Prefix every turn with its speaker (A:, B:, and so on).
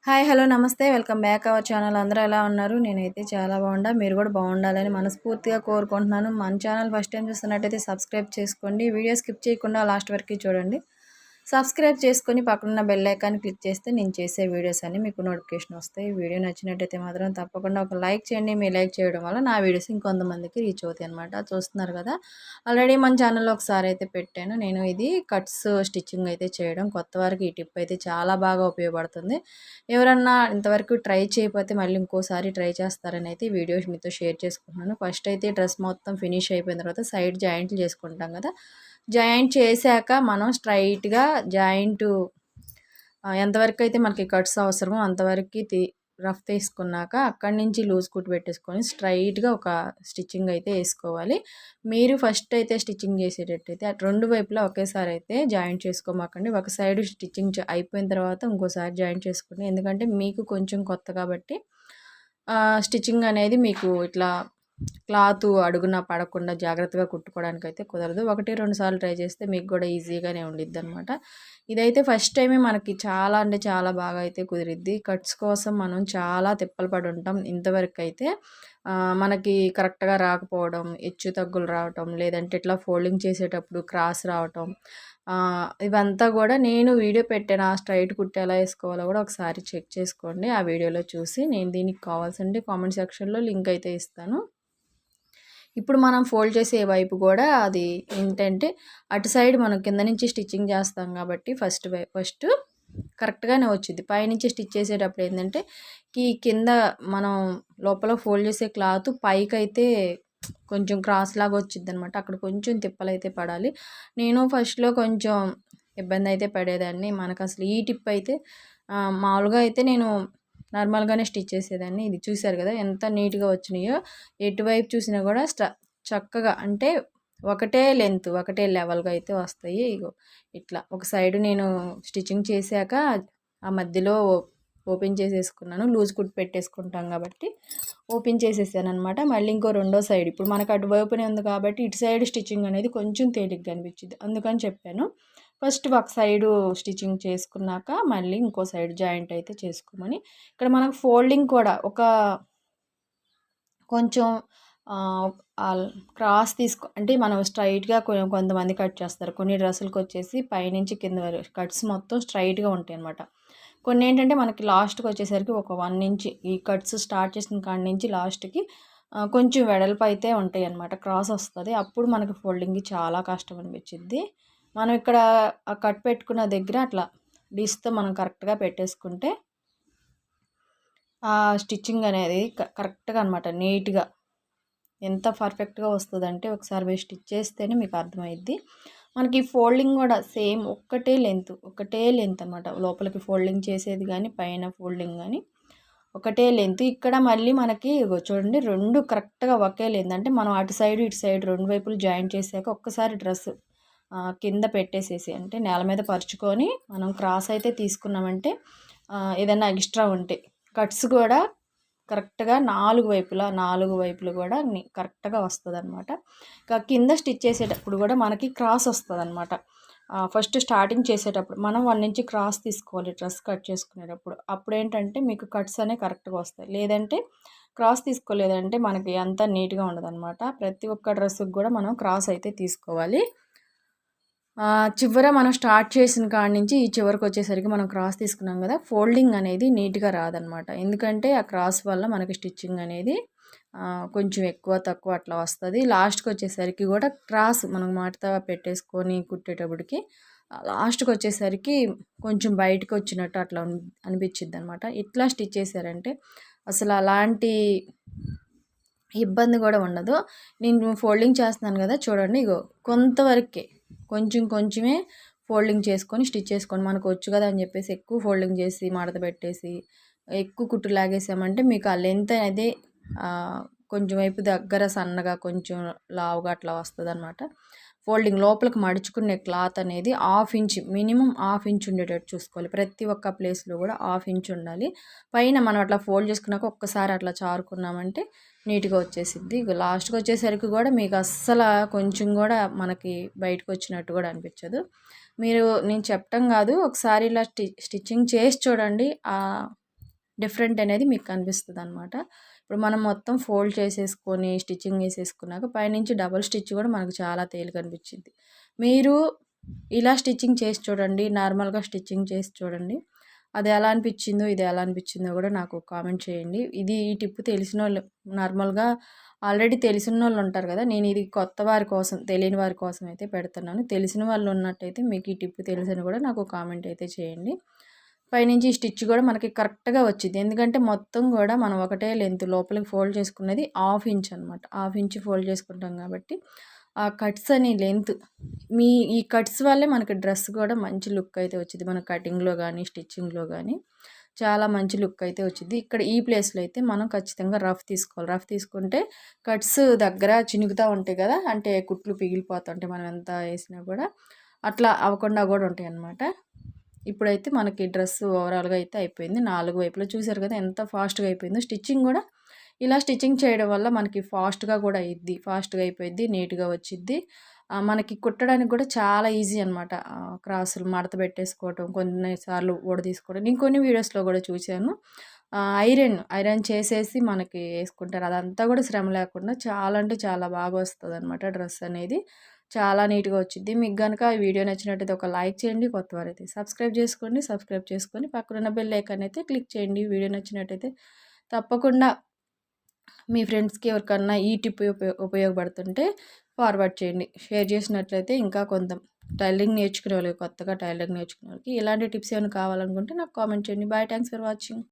A: Hi hello నమస్తే welcome back our channel. అందరూ ఎలా ఉన్నారు? నేనైతే చాలా బాగుండా, మీరు కూడా బాగుండాలని మనస్ఫూర్తిగా కోరుకుంటున్నాను. మన ఛానల్ ఫస్ట్ టైం చూస్తున్నట్టయితే సబ్స్క్రైబ్ చేసుకోండి. వీడియో స్కిప్ చేయకుండా లాస్ట్ వరకు చూడండి. సబ్స్క్రైబ్ చేసుకొని పక్కన బెల్ ఐకాన్ క్లిక్ చేస్తే నేను చేసే వీడియోస్ అన్నీ మీకు నోటిఫికేషన్ వస్తాయి. వీడియో నచ్చినట్టయితే మాత్రం తప్పకుండా ఒక లైక్ చేయండి. మీ లైక్ చేయడం వల్ల నా వీడియోస్ ఇంకొంతమందికి రీచ్ అవుతాయి అనమాట. చూస్తున్నారు కదా, ఆల్రెడీ మన ఛానల్లో ఒకసారి అయితే పెట్టాను. నేను ఇది కట్స్ స్టిచ్చింగ్ అయితే చేయడం, కొత్త వారికి ఈ టిప్ అయితే చాలా బాగా ఉపయోగపడుతుంది. ఎవరన్నా ఇంతవరకు ట్రై చేయకపోతే మళ్ళీ ఇంకోసారి ట్రై చేస్తారని అయితే వీడియోస్ మీతో షేర్ చేసుకుంటున్నాను. ఫస్ట్ అయితే డ్రెస్ మొత్తం ఫినిష్ అయిపోయిన తర్వాత సైడ్ జాయింట్లు చేసుకుంటాం కదా, జాయింట్ చేశాక మనం స్ట్రైట్గా జాయింట్ ఎంతవరకు అయితే మనకి కట్స్ అవసరమో అంతవరకు రఫ్ తీసుకున్నాక అక్కడి నుంచి లూజ్ కుట్టు పెట్టేసుకొని స్ట్రైట్గా ఒక స్టిచ్చింగ్ అయితే వేసుకోవాలి. మీరు ఫస్ట్ అయితే స్టిచ్చింగ్ చేసేటట్టయితే అటు రెండు వైపులా ఒకేసారి అయితే జాయింట్ చేసుకోమాకండి. ఒక సైడ్ స్టిచ్చింగ్ అయిపోయిన తర్వాత ఇంకోసారి జాయింట్ చేసుకోండి. ఎందుకంటే మీకు కొంచెం కొత్త కాబట్టి స్టిచ్చింగ్ అనేది మీకు ఇట్లా క్లాత్ అడుగున పడకుండా జాగ్రత్తగా కుట్టుకోవడానికి అయితే కుదరదు. 1-2 సార్లు ట్రై చేస్తే మీకు కూడా ఈజీగానే ఉండిద్ది అనమాట. ఇదైతే ఫస్ట్ టైమే మనకి చాలా అంటే చాలా బాగా అయితే కుదిరిద్ది. కట్స్ కోసం మనం చాలా తిప్పలు పడి ఉంటాం. ఇంతవరకు అయితే మనకి కరెక్ట్గా రాకపోవడం, హెచ్చు తగ్గులు రావటం, లేదంటే ఇట్లా ఫోల్డింగ్ చేసేటప్పుడు క్రాస్ రావటం, ఇవంతా కూడా నేను వీడియో పెట్టాను. ఆ స్ట్రైట్ కుట్టి ఎలా వేసుకోవాలో కూడా ఒకసారి చెక్ చేసుకోండి. ఆ వీడియోలో చూసి నేను దీనికి కావాల్సింది కామెంట్ సెక్షన్లో లింక్ అయితే ఇస్తాను. ఇప్పుడు మనం ఫోల్డ్ చేసే వైపు కూడా అది ఏంటంటే అటు సైడ్ మనం కింద నుంచి స్టిచ్చింగ్ చేస్తాం కాబట్టి ఫస్ట్ కరెక్ట్గానే వచ్చింది. పైనుంచి స్టిచ్ చేసేటప్పుడు ఏంటంటే కింద మనం లోపల ఫోల్డ్ చేసే క్లాత్ పైకి అయితే కొంచెం క్రాస్ లాగా వచ్చింది అనమాట. అక్కడ కొంచెం తిప్పలైతే పడాలి. నేను ఫస్ట్లో కొంచెం ఇబ్బంది అయితే పడేదాన్ని. మనకు అసలు ఈ టిప్ అయితే మామూలుగా అయితే నేను నార్మల్గానే స్టిచ్ చేసేదాన్ని. ఇది చూసారు కదా ఎంత నీట్గా వచ్చినాయో. ఎటువైపు చూసినా కూడా చక్కగా అంటే ఒకటే లెంత్ ఒకటే లెవెల్గా అయితే వస్తాయి. ఇగో ఇట్లా ఒక సైడ్ నేను స్టిచ్చింగ్ చేశాక ఆ మధ్యలో ఓపెన్ చేసేసుకున్నాను. లూజ్ కుట్ పెట్టేసుకుంటాం కాబట్టి ఓపెన్ చేసేసాను అనమాట. మళ్ళీ ఇంకో రెండో సైడ్ ఇప్పుడు మనకు అటువైపునే ఉంది కాబట్టి ఇటు సైడ్ స్టిచ్చింగ్ అనేది కొంచెం తేలిగ్గా అనిపించింది, అందుకని చెప్పాను. ఫస్ట్ ఒక సైడు స్టిచ్చింగ్ చేసుకున్నాక మళ్ళీ ఇంకో సైడ్ జాయింట్ అయితే చేసుకోమని. ఇక్కడ మనకు ఫోల్డింగ్ కూడా ఒక కొంచెం క్రాస్ అంటే మనం స్ట్రైట్గా కొంతమంది కట్ చేస్తారు. కొన్ని డ్రెస్సులకు వచ్చేసి పైనుంచి కింద వరకు కట్స్ మొత్తం స్ట్రైట్గా ఉంటాయి అన్నమాట. కొన్ని ఏంటంటే మనకి లాస్ట్కి వచ్చేసరికి ఒక 1 ఇంచ్ ఈ కట్స్ స్టార్ట్ చేసిన కాడి నుంచి లాస్ట్కి కొంచెం వెడల్పు అయితే ఉంటాయి అన్నమాట, క్రాస్ వస్తుంది. అప్పుడు మనకి ఫోల్డింగ్కి చాలా కష్టం అనిపించింది. మనం ఇక్కడ ఆ కట్ పెట్టుకున్న దగ్గర అట్లా డిస్తో మనం కరెక్ట్గా పెట్టేసుకుంటే ఆ స్టిచ్చింగ్ అనేది కరెక్ట్గా అనమాట, నీట్గా ఎంత పర్ఫెక్ట్గా వస్తుందంటే ఒకసారి మీరు స్టిచ్ చేస్తేనే మీకు అర్థమైద్ది. మనకి ఫోల్డింగ్ కూడా సేమ్ ఒకటే లెంత్ అనమాట. లోపలికి ఫోల్డింగ్ చేసేది కానీ పైన ఫోల్డింగ్ కానీ ఒకటే లెంత్. ఇక్కడ మళ్ళీ మనకి చూడండి రెండు కరెక్ట్గా ఒకే లెంత్. అంటే మనం అటు సైడ్ ఇటు సైడ్ రెండు వైపులు జాయింట్ చేసాక ఒక్కసారి డ్రెస్ కింద పెట్టేసేసి అంటే నేల మీద పరుచుకొని మనం క్రాస్ అయితే తీసుకున్నామంటే ఏదైనా ఎక్స్ట్రా ఉంటే కట్స్ కూడా కరెక్ట్గా నాలుగు వైపులు కూడా కరెక్ట్గా వస్తుంది అనమాట. కింద స్టిచ్ చేసేటప్పుడు కూడా మనకి క్రాస్ వస్తుంది అనమాట. ఫస్ట్ స్టార్టింగ్ చేసేటప్పుడు మనం 1 ఇంచ్ క్రాస్ తీసుకోవాలి డ్రెస్ కట్ చేసుకునేటప్పుడు. అప్పుడు ఏంటంటే మీకు కట్స్ అనేవి కరెక్ట్గా వస్తాయి. లేదంటే క్రాస్ తీసుకోలేదంటే మనకి అంత నీట్గా ఉండదు అనమాట. ప్రతి ఒక్క డ్రెస్కి కూడా మనం క్రాస్ అయితే తీసుకోవాలి. చివర మనం స్టార్ట్ చేసిన కాడి నుంచి ఈ చివరికి వచ్చేసరికి మనం క్రాస్ తీసుకున్నాం కదా, ఫోల్డింగ్ అనేది నీట్గా రాదనమాట. ఎందుకంటే ఆ క్రాస్ వల్ల మనకి స్టిచ్చింగ్ అనేది కొంచెం ఎక్కువ తక్కువ అట్లా వస్తుంది. లాస్ట్కి వచ్చేసరికి కూడా క్రాస్ మనం మడత పెట్టేసుకొని కుట్టేటప్పటికి లాస్ట్కి వచ్చేసరికి కొంచెం బయటకు వచ్చినట్టు అట్లా అనిపించింది అనమాట. ఇట్లా స్టిచ్ చేశారంటే అసలు అలాంటి ఇబ్బంది కూడా ఉండదు. నేను ఫోల్డింగ్ చేస్తున్నాను కదా చూడండి, ఇగో కొంతవరకే కొంచెమే ఫోల్డింగ్ చేసుకొని స్టిచ్ చేసుకోండి. మనకు వచ్చు కదా అని చెప్పేసి ఎక్కువ ఫోల్డింగ్ చేసి మడత పెట్టేసి ఎక్కువ కుట్టు లాగేసామంటే మీకు ఆ లెంత్ అనేది కొంచెం వైపు దగ్గర సన్నగా కొంచెం లావుగా అట్లా వస్తుంది అనమాట. ఫోల్డింగ్ లోపలికి మడుచుకునే క్లాత్ అనేది మినిమం హాఫ్ ఇంచ్ ఉండేటట్టు చూసుకోవాలి. ప్రతి ఒక్క ప్లేస్లో కూడా హాఫ్ ఇంచ్ ఉండాలి. పైన మనం అట్లా ఫోల్డ్ చేసుకున్నాక ఒక్కసారి అట్లా చారుకున్నామంటే నీట్గా వచ్చేసిద్ది. ఇక లాస్ట్కి వచ్చేసరికి కూడా మీకు అస్సలు కొంచెం కూడా మనకి బయటకు వచ్చినట్టు కూడా అనిపించదు. నేను చెప్పటం కాదు, ఒకసారి ఇలా స్టిచ్చింగ్ చేసి చూడండి. డిఫరెంట్ అనేది మీకు కనిపిస్తుంది అనమాట. ఇప్పుడు మనం మొత్తం ఫోల్డ్ చేసేసుకొని స్టిచ్చింగ్ వేసేసుకున్నాక పైనుంచి డబుల్ స్టిచ్ కూడా మనకు చాలా తేలిక అనిపించింది. మీరు ఇలా స్టిచ్చింగ్ చేసి చూడండి, నార్మల్గా స్టిచ్చింగ్ చేసి చూడండి. అది ఎలా అనిపించిందో ఇది ఎలా అనిపించిందో కూడా నాకు కామెంట్ చేయండి. ఈ టిప్ తెలిసిన వాళ్ళు నార్మల్గా ఆల్రెడీ తెలిసిన వాళ్ళు ఉంటారు కదా, నేను ఇది కొత్త వారి కోసం తెలియని వారి కోసం అయితే పెడుతున్నాను. తెలిసిన వాళ్ళు ఉన్నట్టయితే మీకు ఈ టిప్ తెలుసని కూడా నాకు కామెంట్ అయితే చేయండి. పైనుంచి స్టిచ్ కూడా మనకి కరెక్ట్గా వచ్చింది. ఎందుకంటే మొత్తం కూడా మనం ఒకటే లెంత్ లోపలికి ఫోల్డ్ చేసుకున్నది 1/2 ఇంచ్ అనమాట. 1/2 ఇంచ్ ఫోల్డ్ చేసుకుంటాం కాబట్టి ఆ కట్స్ అని లెంత్ ఈ కట్స్ వల్లే మనకి డ్రెస్ కూడా మంచి లుక్ అయితే వచ్చింది. మన కటింగ్లో కానీ స్టిచ్చింగ్లో కానీ చాలా మంచి లుక్ అయితే వచ్చింది. ఇక్కడ ఈ ప్లేస్లో అయితే మనం ఖచ్చితంగా రఫ్ తీసుకోవాలి. రఫ్ తీసుకుంటే కట్స్ దగ్గర చినుగుతూ ఉంటాయి కదా, అంటే కుట్లు పిగిలిపోతుంటాయి మనం ఎంత వేసినా కూడా, అట్లా అవ్వకుండా కూడా ఉంటాయి అన్నమాట. ఇప్పుడైతే మనకి డ్రెస్ ఓవరాల్గా అయితే అయిపోయింది. 4 వైపులా చూసారు కదా ఎంత ఫాస్ట్గా అయిపోయిందో. స్టిచ్చింగ్ కూడా ఇలా స్టిచ్చింగ్ చేయడం వల్ల మనకి ఫాస్ట్గా కూడా అయ్యిద్ది, ఫాస్ట్గా అయిపోయిద్ది, నీట్గా వచ్చిద్ది. మనకి కుట్టడానికి కూడా చాలా ఈజీ అనమాట. క్రాసులు మడత పెట్టేసుకోవటం, కొన్నిసార్లు తీసుకోవడం నేను కొన్ని వీడియోస్లో కూడా చూశాను. ఐరన్ చేసేసి మనకి వేసుకుంటారు. అదంతా కూడా శ్రమ లేకుండా చాలా అంటే చాలా బాగా వస్తుంది అనమాట డ్రెస్ అనేది. చాలా నీట్గా వచ్చింది. మీకు కనుక ఈ వీడియో నచ్చినట్టయితే ఒక లైక్ చేయండి. కొత్త వారైతే సబ్స్క్రైబ్ చేసుకోండి. సబ్స్క్రైబ్ చేసుకొని పక్కనున్న బెల్ ఐకాన్ అయితే క్లిక్ చేయండి. వీడియో నచ్చినట్టయితే తప్పకుండా మీ ఫ్రెండ్స్కి ఎవరికన్నా ఈ టిప్ ఉపయోగపడుతుంటే ఫార్వర్డ్ చేయండి. షేర్ చేసినట్లయితే ఇంకా కొంత టైలరింగ్ నేర్చుకునే వాళ్ళకి, కొత్తగా టైలరింగ్ నేర్చుకునే వాళ్ళకి ఇలాంటి టిప్స్ ఏమైనా కావాలనుకుంటే నాకు కామెంట్ చేయండి. Bye, thanks for watching.